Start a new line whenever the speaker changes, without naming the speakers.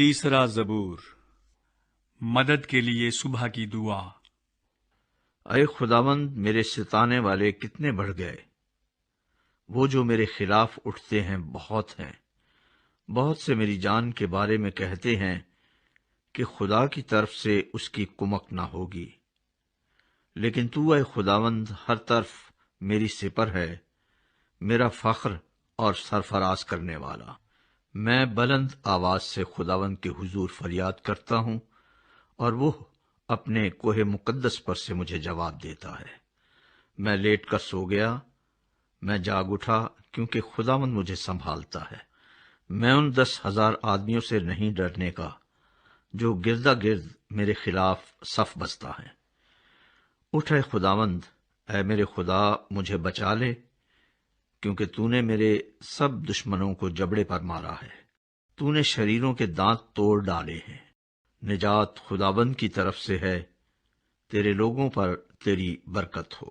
تیسرا زبور، مدد کے لیے صبح کی دعا۔
اے خداوند، میرے ستانے والے کتنے بڑھ گئے، وہ جو میرے خلاف اٹھتے ہیں بہت ہیں۔ بہت سے میری جان کے بارے میں کہتے ہیں کہ خدا کی طرف سے اس کی کمک نہ ہوگی، لیکن تو اے خداوند ہر طرف میری سپر ہے، میرا فخر اور سرفراز کرنے والا۔ میں بلند آواز سے خداوند کے حضور فریاد کرتا ہوں، اور وہ اپنے کوہ مقدس پر سے مجھے جواب دیتا ہے۔ میں لیٹ کر سو گیا، میں جاگ اٹھا، کیونکہ خداوند مجھے سنبھالتا ہے۔ میں ان 10,000 آدمیوں سے نہیں ڈرنے کا جو گردا گرد میرے خلاف صف بستا ہے۔ اٹھ اے خداوند، اے میرے خدا، مجھے بچا لے، کیونکہ تو نے میرے سب دشمنوں کو جبڑے پر مارا ہے۔ تو نے شریروں کے دانت توڑ ڈالے ہیں۔ نجات خداوند کی طرف سے ہے، تیرے لوگوں پر تیری برکت ہو۔